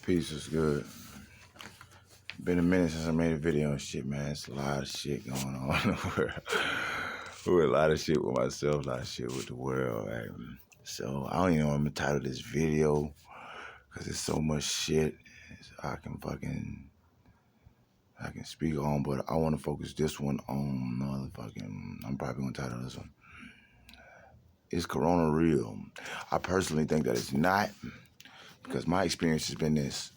Peace is good. Been a minute since I made a video and shit, man. It's a lot of shit going on in the world. A lot of shit with myself, a lot of shit with the world. So I don't even know what I'm gonna title this video because there's so much shit I can speak on, but I want to focus this one on I'm probably gonna title this one, Is Corona Real? I personally think that it's not, because my experience has been this.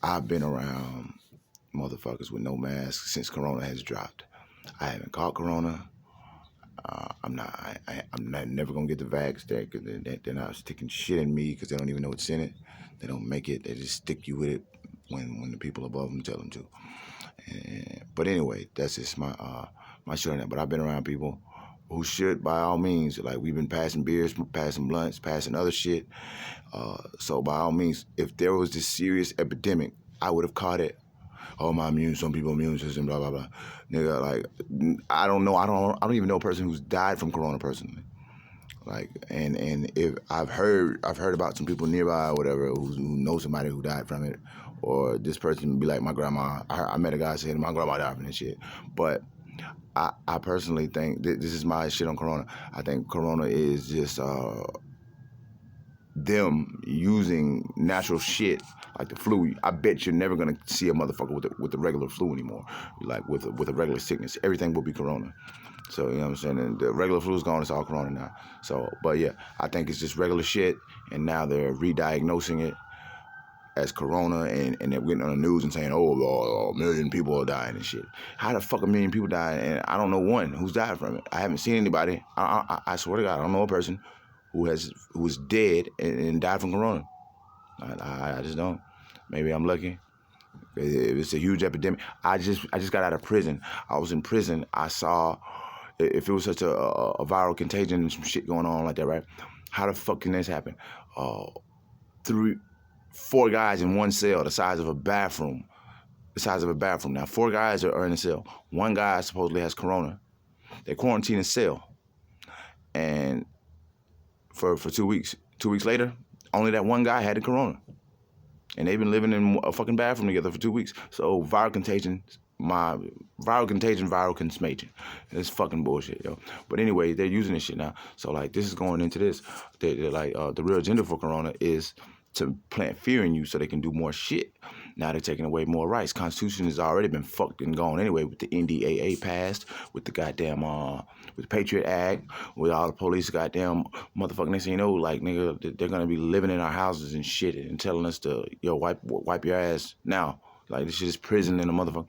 I've been around motherfuckers with no mask since Corona has dropped. I haven't caught Corona. I'm never gonna get the vax there because they're not sticking shit in me because they don't even know what's in it. They don't make it. They just stick you with it when the people above them tell them to. But anyway, that's just my shit on that. But I've been around people who should, by all means, like we've been passing beers, passing blunts, passing other shit. So by all means, if there was this serious epidemic, I would have caught it. Oh, my some people immune system, blah, blah, blah. Nigga, like, I don't know. I don't even know a person who's died from Corona personally. Like, and if I've heard about some people nearby or whatever who know somebody who died from it, or this person be like my grandma. I met a guy saying my grandma died from this shit. But I personally think this is my shit on Corona. I think Corona is just them using natural shit like the flu. I bet you're never gonna see a motherfucker with the regular flu anymore, like with a regular sickness. Everything will be Corona. So, you know what I'm saying? And the regular flu's gone, it's all Corona now. So, but yeah, I think it's just regular shit, and now they're re-diagnosing it as Corona, and they're getting on the news and saying, oh, a million people are dying and shit. How the fuck a million people die? And I don't know one who's died from it. I haven't seen anybody. I swear to God, I don't know a person who was dead and died from Corona. I just don't. Maybe I'm lucky. It's a huge epidemic. I just got out of prison. I was in prison. I saw, if it was such a viral contagion and some shit going on like that, right? How the fuck can this happen? 4 guys in one cell, the size of a bathroom. Now, 4 guys are in a cell. 1 guy supposedly has Corona. They quarantine a cell, and for 2 weeks. 2 weeks later, only that 1 guy had the Corona. And they've been living in a fucking bathroom together for 2 weeks. So viral contagion, viral contagion. It's fucking bullshit, yo. But anyway, they're using this shit now. So like, this is going into this. They're like, the real agenda for Corona is to plant fear in you so they can do more shit. Now they're taking away more rights. Constitution has already been fucked and gone anyway, with the NDAA passed, with the goddamn with the Patriot Act, with all the police goddamn motherfucking, next thing you know, like, nigga, they're gonna be living in our houses and shit and telling us to, yo, wipe your ass now. Like, this shit is prison in a motherfucker.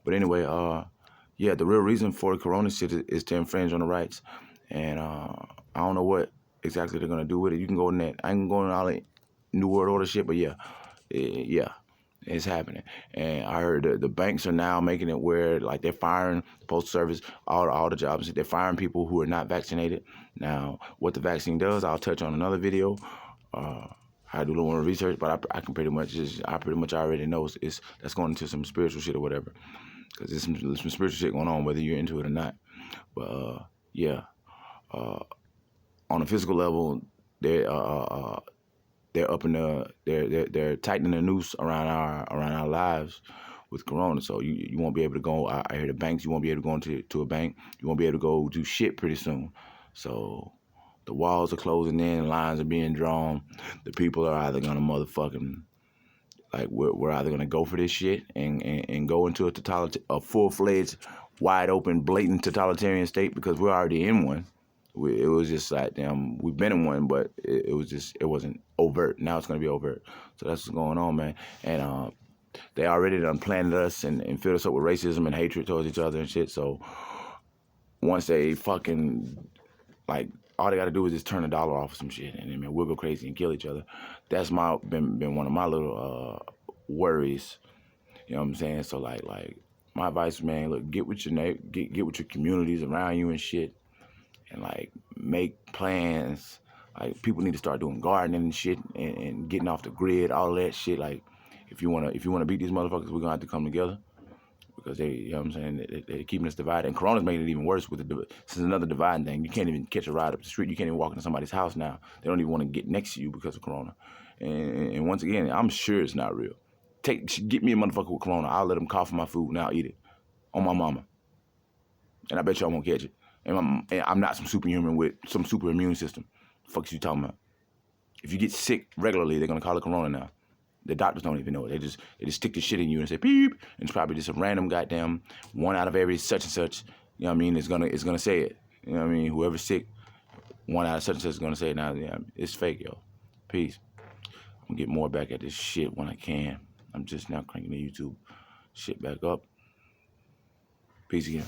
But anyway, yeah, the real reason for the Corona shit is to infringe on the rights. And I don't know what exactly they're gonna do with it. You can go in that. I can go in all the New World Order shit, but yeah, it's happening. And I heard the banks are now making it where, like, they're firing the Postal Service, all the jobs. They're firing people who are not vaccinated. Now, what the vaccine does, I'll touch on another video. I do a little more research, but I can pretty much already know that's going into some spiritual shit or whatever. Because there's some spiritual shit going on, whether you're into it or not. But yeah, on a physical level, they're tightening the noose around our lives with Corona. So you won't be able to go. I hear the banks. You won't be able to go into a bank. You won't be able to go do shit pretty soon. So the walls are closing in. Lines are being drawn. The people are either gonna motherfucking, like, we're either gonna go for this shit and go into a full-fledged, wide open, blatant totalitarian state, because we're already in one. It was just like, damn, we've been in one, but it wasn't overt. Now it's gonna be overt. So that's what's going on, man. And they already done planted us and filled us up with racism and hatred towards each other and shit. So once they fucking, like, all they gotta do is just turn $1 off or some shit, and I mean, we'll go crazy and kill each other. That's been one of my little worries. You know what I'm saying? So like my advice, man, look, get with your get with your communities around you and shit, and like make plans. Like, people need to start doing gardening and shit, and getting off the grid, all that shit. Like, if you wanna beat these motherfuckers, we're gonna have to come together, because they, you know what I'm saying, they're keeping us divided. And Corona's making it even worse with this is another dividing thing. You can't even catch a ride up the street. You can't even walk into somebody's house now. They don't even want to get next to you because of Corona. And once again, I'm sure it's not real. Get me a motherfucker with corona. I'll let them cough on my food and I'll eat it. On my mama. And I bet y'all won't catch it. And I'm not some superhuman with some super immune system. The fuck is you talking about? If you get sick regularly, they're gonna call it corona now. The doctors don't even know it. They just stick the shit in you and say beep, and it's probably just a random goddamn one out of every such and such. You know what I mean? It's gonna say it. You know what I mean? Whoever's sick, one out of such and such is gonna say it. Now, yeah, it's fake, yo. Peace. I'm gonna get more back at this shit when I can. I'm just now cranking the YouTube shit back up. Peace again.